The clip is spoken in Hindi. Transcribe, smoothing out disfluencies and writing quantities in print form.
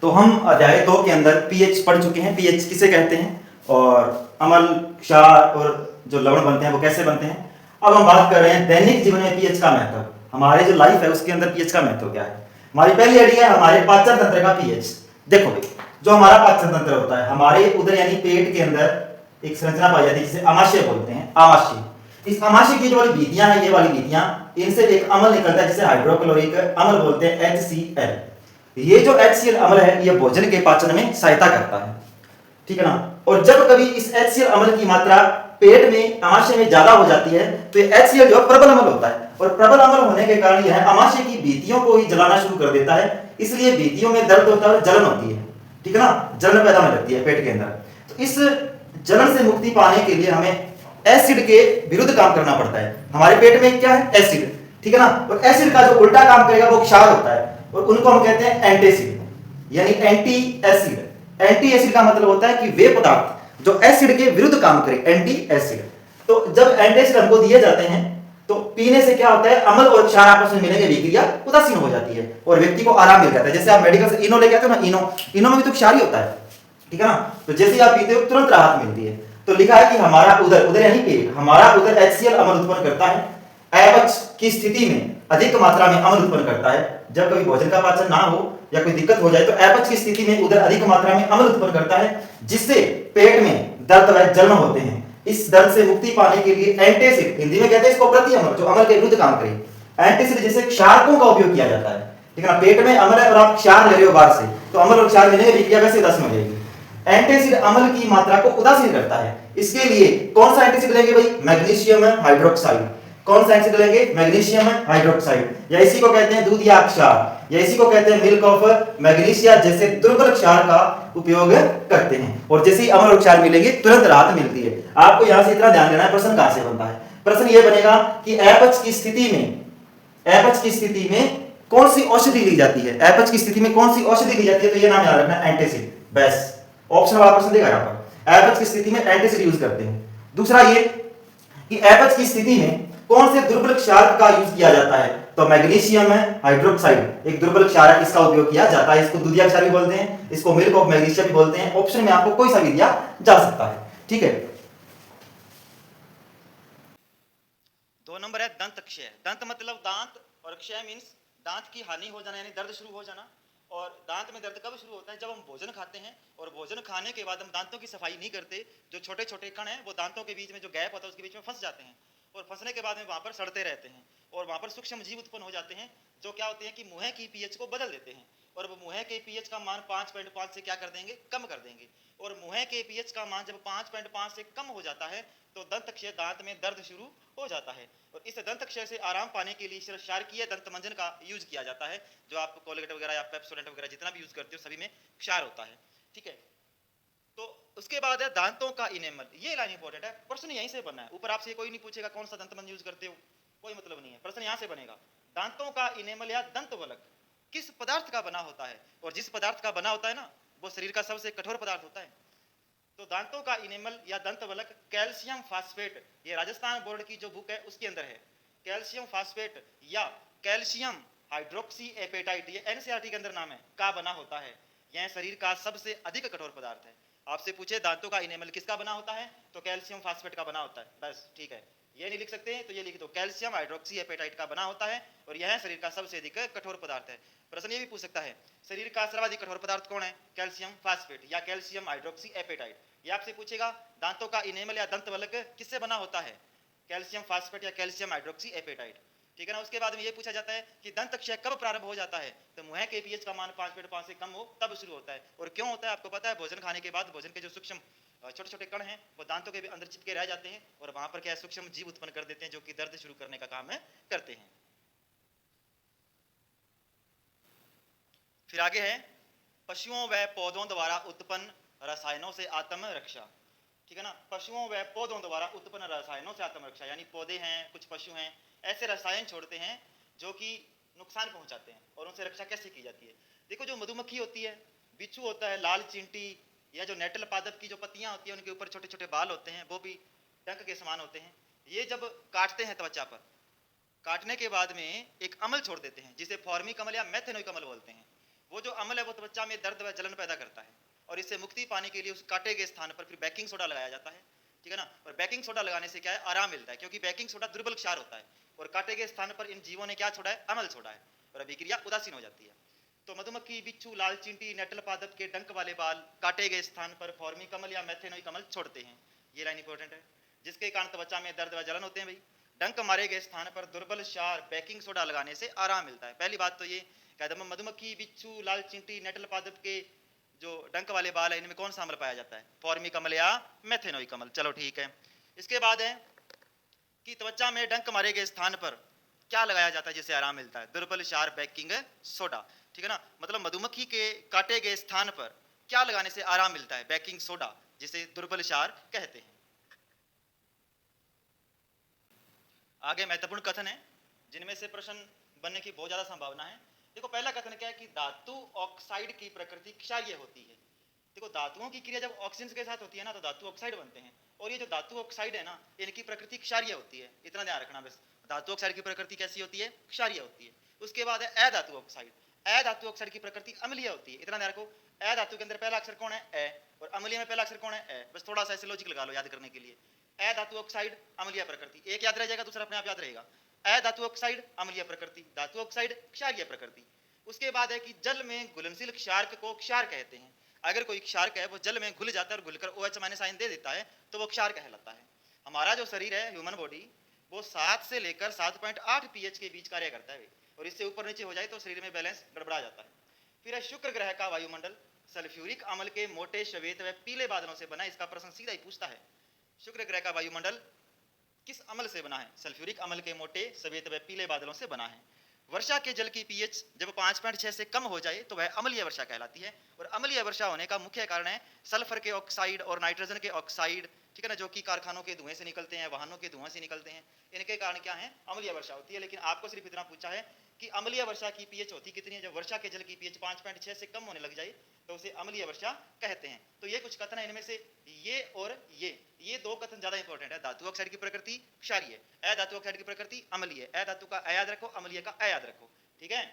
तो हम अध्याय 2 के अंदर पीएच पढ़ चुके हैं, पीएच किसे कहते हैं और अम्ल, क्षार और जो लवण बनते हैं वो कैसे बनते हैं। अब हम बात कर रहे हैं दैनिक जीवन में पीएच का महत्व, हमारे जो लाइफ है उसके अंदर पीएच का महत्व क्या है। हमारी पहली आइडिया है हमारे पाचन तंत्र का पीएच। देखो भाई, जो हमारा पाचन तंत्र होता है, हमारे उदर यानी पेट के अंदर एक संरचना पाई जाती है जिसे आमाशय बोलते हैं। आमाशय, इस आमाशय की जो वाली भित्तियां हैं, ये वाली भित्तियां, इनसे एक अम्ल निकलता है जिसे हाइड्रोक्लोरिक अम्ल बोलते हैं, HCl। ये जो HCl अम्ल है ये भोजन के पाचन में सहायता करता है, ठीक है ना। और जब कभी इस HCl अम्ल की मात्रा पेट में, आमाशय में ज्यादा हो जाती है तो ये HCl जो प्रबल अम्ल होता है, और प्रबल अम्ल होने के कारण यह आमाशय की भित्तियों को ही जलाना शुरू कर देता है, इसलिए भित्तियों में दर्द होता है और जलन होती है, ठीक है ना, जलन पैदा होने लगती है पेट के अंदर। तो इस जलन से मुक्ति पाने के लिए हमें एसिड के विरुद्ध काम करना पड़ता है। हमारे पेट में क्या है? एसिड, ठीक है ना। और एसिड का जो उल्टा काम करेगा वो क्षार होता है, और उनको हम कहते हैं एंटीएसिड, यानी एंटी एसिड। एंटी एसिड का मतलब होता है कि वे पदार्थ जो एसिड के विरुद्ध काम करें, एंटी एसिड। तो जब एंटी एसिड हमको दिए जाते हैं तो पीने से क्या होता है, अम्ल और क्षार आपस में मिलेंगे, विक्रिया उदासीन हो जाती है और व्यक्ति को आराम मिल जाता है। जैसे आप मेडिकल से इनो लेके आते हो ना, इनो में भी तो क्षार ही होता है, ठीक है ना। तो जैसे ही आप पीते हो तुरंत राहत मिलती है। तो लिखा है कि हमारा उदर, उदर यानी पेट, हमारा उदर HCl अम्ल उत्पन्न करता है, अपच की स्थिति में अधिक मात्रा में अम्ल उत्पन्न करता है। जब कभी भोजन का पाचन ना हो या कोई दिक्कत हो जाए तो अपच की स्थिति में उदर अधिक मात्रा में अम्ल उत्पन्न करता है, जिससे पेट में दर्द व जलन होते हैं। इस दर्द से मुक्ति पाने के लिए एंटीएसिड, हिंदी में कहते हैं इसको प्रति अम्ल, जो अम्ल के विरुद्ध काम करे, एंटीएसिड जैसे क्षारकों का उपयोग किया जाता है, ठीक है ना। पेट में अम्ल है और आप क्षार ले रहे हो बाहर से, तो अम्ल और क्षार मिलेंगे, विक्रिया कैसे उदासीन हो जाएगी। एंटीएसिड अम्ल की मात्रा को उदासीन करता है। इसके लिए कौन सा एंटीएसिड लेंगे भाई? Magnesium hydroxide. कौन सा एंटीएसिड लेंगे? मैग्नीशियम हाइड्रोक्साइड, या इसी को कहते हैं दूध या क्षार, या इसी को कहते हैं मिल्क ऑफ मैग्नीशिया, जैसे दुर्बल क्षार का उपयोग करते हैं। और जैसे ही अम्ल और क्षार मिलेंगे तुरंत राहत मिलती है। आपको यहां से इतना ध्यान देना है, प्रश्न कहां से बनता है। प्रश्न ये बनेगा कि अपच की स्थिति में, अपच की स्थिति में कौन सी औषधि ली जाती है, अपच की स्थिति में कौन सी औषधि ली जाती है, तो ये नाम याद रखना, एंटीएसिड। बस ऑप्शन वाला प्रश्न देगा यहां पर, अपच की स्थिति में एंटीएसिड यूज करते हैं। दूसरा ये कि अपच की स्थिति में कौन से दुर्बल क्षार का यूज किया जाता है, तो मैग्नीशियम हाइड्रोक्साइड एक दुर्बल क्षार है, इसका उपयोग किया जाता है। इसको दूधिया क्षार भी बोलते हैं, इसको मिल्क ऑफ मैग्नीशिया भी बोलते हैं। ऑप्शन में आपको कोई सा भी दिया जा सकता है, ठीक है। 2 नंबर है दंत क्षय। दंत मतलब दांत, और क्षय मीन्स दांत की हानि हो जाना, यानी दर्द शुरू हो जाना। और दांत में दर्द कब शुरू होता है? जब हम भोजन खाते हैं और भोजन खाने के बाद हम दांतों की सफाई नहीं करते, जो छोटे छोटे कण हैं वो दांतों के बीच में जो गैप होता है उसके बीच में फंस जाते हैं, और फंसने के बाद में वहां पर सड़ते रहते हैं, और वहां पर सूक्ष्म जीव उत्पन्न हो जाते हैं, जो क्या होते हैं कि मुंह की पीएच को बदल देते हैं। और वो मुंह के पीएच का मान 5.5 से क्या कर देंगे? कम कर देंगे। और मुंह के पीएच का मान जब 5.5 से कम हो जाता है तो दंत क्षय, दांत में दर्द शुरू हो जाता है। और इस दंत क्षय से आराम पाने के लिए क्षारकीय दंत मंजन का यूज किया जाता है, जो आप कोलगेट वगैरह या पेप्सोडेंट वगैरह जितना भी यूज करते हो सभी में क्षार होता है, ठीक है। तो उसके बाद है दांतों का इनेमल। ये लाइन इंपॉर्टेंट है, प्रश्न यहीं से बनना है। ऊपर आपसे कोई नहीं पूछेगा कौन सा दंत मंजन यूज करते हो, कोई मतलब नहीं है, प्रश्न यहां से बनेगा। दांतों का इनेमल या दंतवलक किस पदार्थ का बना होता है? और जिस पदार्थ का बना होता है ना, वो शरीर का सबसे कठोर पदार्थ होता है। तो दांतों का इनेमल या दंतवलक कैल्शियम फास्फेट, ये राजस्थान बोर्ड की जो बुक है उसके अंदर है, कैल्शियम फास्फेट या कैल्शियम हाइड्रोक्सी एपेटाइट, ये एनसीईआरटी के अंदर नाम है, का बना होता है। यह शरीर का सबसे अधिक कठोर पदार्थ है। आपसे पूछे दांतों का इनेमल किसका बना होता है, तो कैल्शियम फास्फेट का बना होता है, बस ठीक है। ये नहीं लिख सकते तो ये लिख दो, कैल्शियम हाइड्रोक्सी एपेटाइट का बना होता है, और यह शरीर का सबसे अधिक कठोर पदार्थ है। प्रश्न ये भी पूछ सकता है, शरीर का सर्वाधिक कठोर पदार्थ कौन है? कैल्शियम फास्फेट या कैल्शियम हाइड्रोक्सी एपेटाइट। ये आपसे पूछेगा दांतों का इनेमल या दंतवलक किससे बना होता है? कैल्शियम फास्फेट या कैल्शियम हाइड्रोक्सी एपेटाइट, ठीक है ना। उसके बाद में ये पूछा जाता है कि दंत क्षय कब प्रारंभ हो जाता है, तो मुंह के पीएच का मान 5.5 से कम हो तब शुरू होता है। और क्यों होता है आपको पता है? भोजन खाने के बाद भोजन के जो सूक्ष्म छोटे छोटे कण हैं वो दांतों के अंदर चिपके रह जाते हैं, और वहां पर क्या सूक्ष्म जीव उत्पन्न कर देते हैं, जो कि दर्द शुरू करने का काम करते हैं। फिर आगे है पशुओं व पौधों द्वारा उत्पन्न रसायनों से आत्म रक्षा, ठीक है ना। पशुओं व पौधों द्वारा उत्पन्न रसायनों से आत्म रक्षा, यानी पौधे हैं, कुछ पशु हैं, ऐसे रसायन छोड़ते हैं जो कि नुकसान पहुंचाते हैं, और उनसे रक्षा कैसे की जाती है? देखो, जो मधुमक्खी होती है, बिच्छू होता है, लाल चींटी, या जो नेटल पादप की जो पत्तियां होती हैं उनके ऊपर छोटे छोटे बाल होते हैं, वो भी डंक के समान होते हैं। ये जब काटते हैं त्वचा पर, काटने के बाद में एक अम्ल छोड़ देते हैं जिसे फॉर्मिक अम्ल या मेथेनोइक अम्ल बोलते हैं। वो जो अम्ल है वो त्वचा में दर्द व जलन पैदा करता है, और इससे मुक्ति पाने के लिए उस काटे गए स्थान पर फिर बेकिंग सोडा लगाया जाता है, ठीक है ना। और बेकिंग सोडा लगाने से क्या है, आराम मिलता है, क्योंकि बेकिंग सोडा दुर्बल क्षार होता है, और काटे गए स्थान पर इन जीवों ने क्या छोड़ा है, अमल छोड़ा है, और अभिक्रिया उदासीन हो जाती है। तो मधुमक्खी, बिच्छू, लाल चींटी, नेटल पादप के डंक वाले बाल काटे गए स्थान पर फॉर्मिक अम्ल या मेथेनोइक अम्ल छोड़ते हैं। ये लाइन इंपॉर्टेंट है, जिसके कारण त्वचा में दर्द व जलन होते हैं भाई। डंक मारे गए स्थान पर दुर्बल क्षार बेकिंग सोडा लगाने से आराम मिलता है। पहली बात तो ये कहते हैं, मधुमक्खी, बिच्छू, लाल चींटी, नेटल पादप के जो डंक वाले बाल है, इनमें कौन सा अम्ल पाया जाता है, फॉर्मिक अम्ल या मेथेनोइक अम्ल। चलो ठीक है। इसके बाद है कि त्वचा में डंक मारे गए स्थान पर क्या लगाया जाता है जिससे आराम मिलता है, दुर्बल क्षार बेकिंग सोडा, ठीक है ना। मतलब मधुमक्खी के काटे गए स्थान पर क्या लगाने से आराम मिलता है, बेकिंग सोडा, जिसे दुर्बल क्षार कहते हैं। आगे महत्वपूर्ण कथन है जिनमें से प्रश्न बनने की बहुत ज्यादा संभावना है। देखो पहला कथन क्या है कि धातु ऑक्साइड की प्रकृति क्षारीय होती है। देखो धातुओं की क्रिया जब ऑक्सीजन के साथ होती है ना तो धातु ऑक्साइड बनते हैं, और ये जो धातु ऑक्साइड है ना इनकी प्रकृति क्षारीय होती है, इतना ध्यान रखना बस। धातु ऑक्साइड की प्रकृति कैसी होती है, क्षारीय होती है। उसके बाद है अधातु ऑक्साइड। अधातु ऑक्साइड की प्रकृति अम्लीय होती है, इतना ध्यान रखो। अधातु के अंदर पहला अक्षर कौन है, ए, और अम्लीय में पहला अक्षर कौन है, ए। बस थोड़ा सा ऐसे लॉजिक लगा लो याद करने के लिए। अधातु ऑक्साइड अम्लीय प्रकृति, एक याद रह जाएगा, दूसरा अपने आप याद रहेगा। अधातु ऑक्साइड अम्लीय प्रकृति, धातु ऑक्साइड क्षारीय प्रकृति। उसके बाद है कि जल में घुलनशील क्षारक को क्षार कहते हैं। अगर कोई क्षारक है वो जल में घुल जाता है और घुलकर OH माइनस आयन दे देता है तो वो क्षार कहलाता है। हमारा जो शरीर है, ह्यूमन बॉडी, वो 7 से लेकर 7.8 pH के बीच कार्य करता है, और इससे ऊपर नीचे हो जाए तो शरीर में बैलेंस गड़बड़ा जाता है। फिर है शुक्र ग्रह का वायुमंडल सल्फ्यूरिक अम्ल के मोटे श्वेत व पीले बादलों से बना। इसका प्रश्न सीधा ही पूछता है, शुक्र ग्रह का वायुमंडल किस अम्ल से बना है, सल्फ्यूरिक अम्ल के मोटे श्वेत व पीले बादलों से बना है। वर्षा के जल की pH जब 5.6 से कम हो जाए तो वह अम्लीय वर्षा कहलाती है, और अम्लीय वर्षा होने का मुख्य कारण है सल्फर के ऑक्साइड और नाइट्रोजन के ऑक्साइड, ठीक है ना, जो कि कारखानों के धुएं से निकलते हैं, वाहनों के धुएं से निकलते हैं। इनके कारण क्या है, अम्लीय वर्षा होती है। लेकिन आपको सिर्फ इतना पूछा है कि अम्लीय वर्षा की pH होती कितनी है, जब वर्षा के जल की pH 5.6 से कम होने लग जाए तो उसे अम्लीय वर्षा कहते हैं। तो ये कुछ कथन है, इनमें से ये और ये दो कथन ज्यादा इंपॉर्टेंट है। धातु ऑक्साइड की प्रकृति क्षारीय, अधातु ऑक्साइड की प्रकृति अम्लीय। अधातु का अ याद रखो, अम्लीय का अ याद रखो, ठीक है।